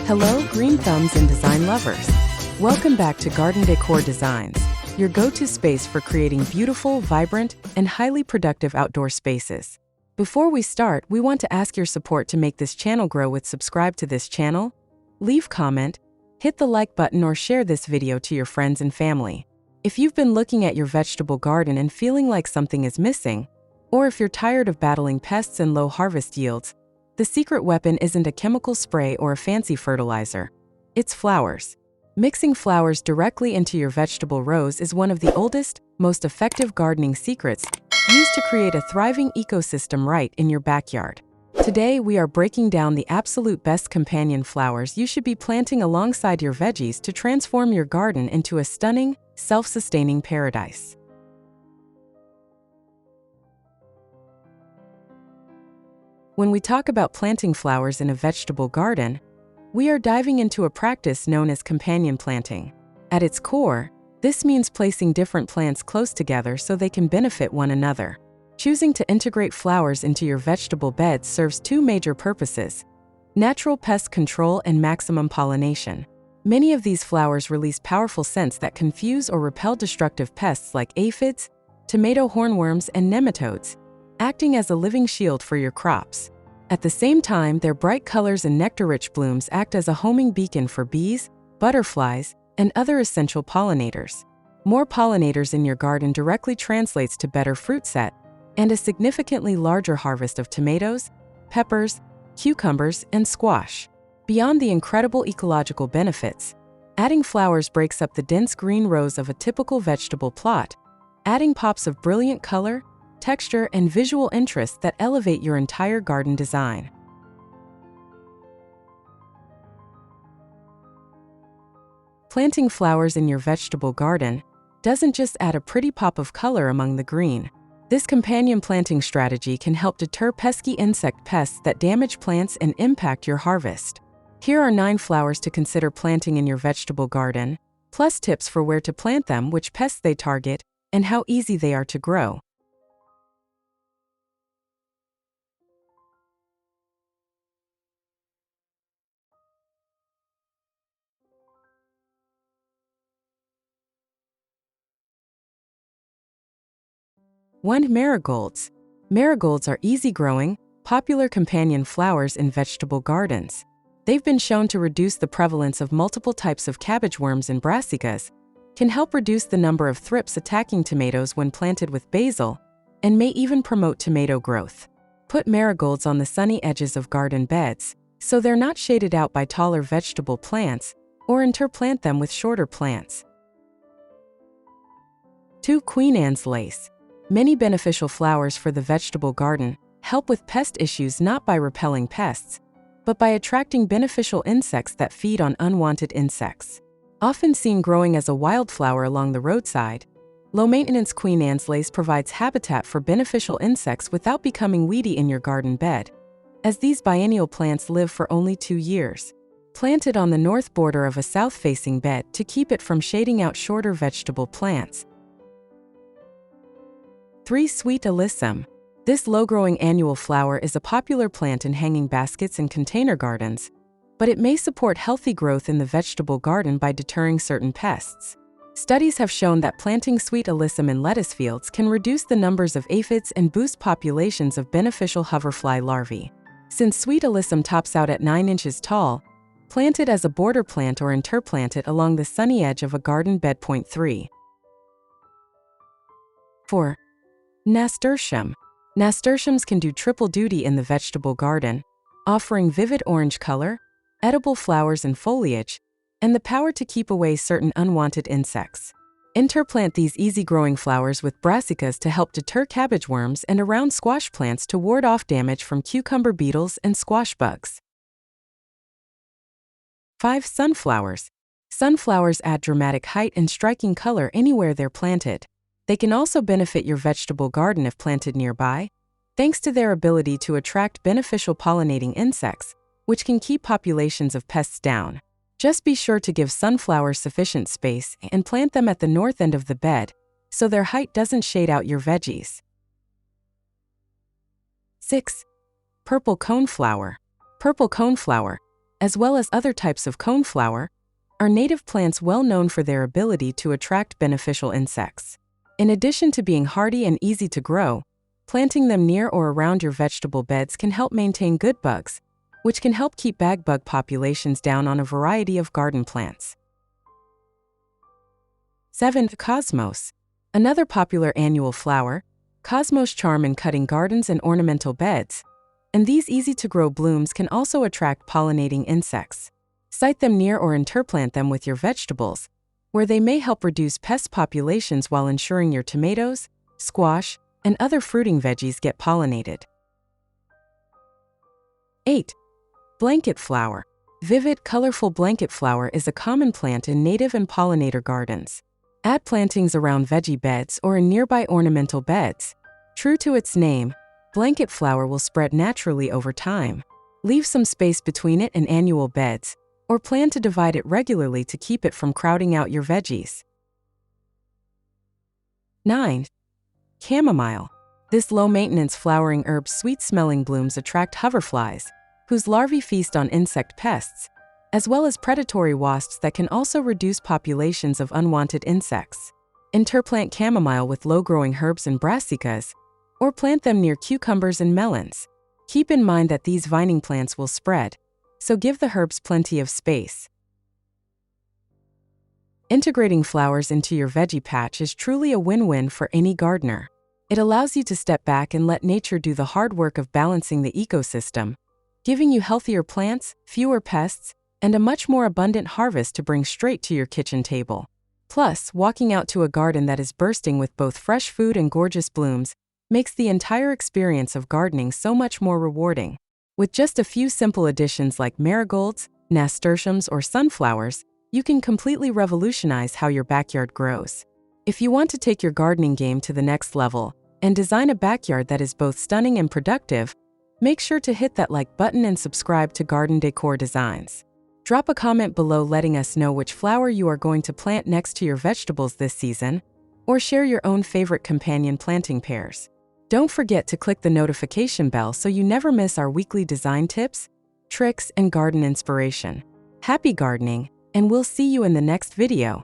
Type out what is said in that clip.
Hello, green thumbs and design lovers. Welcome back to Garden Decor Designs, your go-to space for creating beautiful, vibrant, and highly productive outdoor spaces. Before we start, we want to ask your support to make this channel grow with subscribe to this channel, leave comment, hit the like button or share this video to your friends and family. If you've been looking at your vegetable garden and feeling like something is missing, or if you're tired of battling pests and low harvest yields, the secret weapon isn't a chemical spray or a fancy fertilizer. It's flowers. Mixing flowers directly into your vegetable rows is one of the oldest, most effective gardening secrets used to create a thriving ecosystem right in your backyard. Today, we are breaking down the absolute best companion flowers you should be planting alongside your veggies to transform your garden into a stunning, self-sustaining paradise. When we talk about planting flowers in a vegetable garden, we are diving into a practice known as companion planting. At its core, this means placing different plants close together so they can benefit one another. Choosing to integrate flowers into your vegetable bed serves two major purposes: natural pest control and maximum pollination. Many of these flowers release powerful scents that confuse or repel destructive pests like aphids, tomato hornworms, and nematodes, acting as a living shield for your crops. At the same time, their bright colors and nectar-rich blooms act as a homing beacon for bees, butterflies, and other essential pollinators. More pollinators in your garden directly translates to better fruit set and a significantly larger harvest of tomatoes, peppers, cucumbers, and squash. Beyond the incredible ecological benefits, adding flowers breaks up the dense green rows of a typical vegetable plot, adding pops of brilliant color, texture, and visual interest that elevate your entire garden design. Planting flowers in your vegetable garden doesn't just add a pretty pop of color among the green. This companion planting strategy can help deter pesky insect pests that damage plants and impact your harvest. Here are 9 flowers to consider planting in your vegetable garden, plus tips for where to plant them, which pests they target, and how easy they are to grow. One, marigolds. Marigolds are easy-growing, popular companion flowers in vegetable gardens. They've been shown to reduce the prevalence of multiple types of cabbage worms and brassicas, can help reduce the number of thrips attacking tomatoes when planted with basil, and may even promote tomato growth. Put marigolds on the sunny edges of garden beds, so they're not shaded out by taller vegetable plants, or interplant them with shorter plants. 2. Queen Anne's lace. Many beneficial flowers for the vegetable garden help with pest issues not by repelling pests, but by attracting beneficial insects that feed on unwanted insects. Often seen growing as a wildflower along the roadside, low-maintenance Queen Anne's lace provides habitat for beneficial insects without becoming weedy in your garden bed, as these biennial plants live for only 2 years. Plant it on the north border of a south-facing bed to keep it from shading out shorter vegetable plants. 3. Sweet alyssum. This low-growing annual flower is a popular plant in hanging baskets and container gardens, but it may support healthy growth in the vegetable garden by deterring certain pests. Studies have shown that planting sweet alyssum in lettuce fields can reduce the numbers of aphids and boost populations of beneficial hoverfly larvae. Since sweet alyssum tops out at 9 inches tall, plant it as a border plant or interplant it along the sunny edge of a garden bed. 3. 4. Nasturtium. Nasturtiums can do triple duty in the vegetable garden, offering vivid orange color, edible flowers and foliage, and the power to keep away certain unwanted insects. Interplant these easy-growing flowers with brassicas to help deter cabbage worms and around squash plants to ward off damage from cucumber beetles and squash bugs. 5. Sunflowers. Sunflowers add dramatic height and striking color anywhere they're planted. They can also benefit your vegetable garden if planted nearby, thanks to their ability to attract beneficial pollinating insects, which can keep populations of pests down. Just be sure to give sunflowers sufficient space and plant them at the north end of the bed, so their height doesn't shade out your veggies. 6. Purple coneflower. Purple coneflower, as well as other types of coneflower, are native plants well known for their ability to attract beneficial insects. In addition to being hardy and easy to grow, planting them near or around your vegetable beds can help maintain good bugs, which can help keep bag bug populations down on a variety of garden plants. 7. Cosmos. Another popular annual flower, cosmos charm in cutting gardens and ornamental beds, and these easy-to-grow blooms can also attract pollinating insects. Site them near or interplant them with your vegetables, where they may help reduce pest populations while ensuring your tomatoes, squash, and other fruiting veggies get pollinated. 8. Blanketflower. Vivid, colorful blanketflower is a common plant in native and pollinator gardens. Add plantings around veggie beds or in nearby ornamental beds. True to its name, blanketflower will spread naturally over time. Leave some space between it and annual beds, or plan to divide it regularly to keep it from crowding out your veggies. 9. Chamomile. This low-maintenance flowering herb's sweet-smelling blooms attract hoverflies, whose larvae feast on insect pests, as well as predatory wasps that can also reduce populations of unwanted insects. Interplant chamomile with low-growing herbs and brassicas, or plant them near cucumbers and melons. Keep in mind that these vining plants will spread, so give the herbs plenty of space. Integrating flowers into your veggie patch is truly a win-win for any gardener. It allows you to step back and let nature do the hard work of balancing the ecosystem, giving you healthier plants, fewer pests, and a much more abundant harvest to bring straight to your kitchen table. Plus, walking out to a garden that is bursting with both fresh food and gorgeous blooms makes the entire experience of gardening so much more rewarding. With just a few simple additions like marigolds, nasturtiums, or sunflowers, you can completely revolutionize how your backyard grows. If you want to take your gardening game to the next level and design a backyard that is both stunning and productive, make sure to hit that like button and subscribe to Garden Decor Designs. Drop a comment below letting us know which flower you are going to plant next to your vegetables this season, or share your own favorite companion planting pairs. Don't forget to click the notification bell so you never miss our weekly design tips, tricks, and garden inspiration. Happy gardening, and we'll see you in the next video.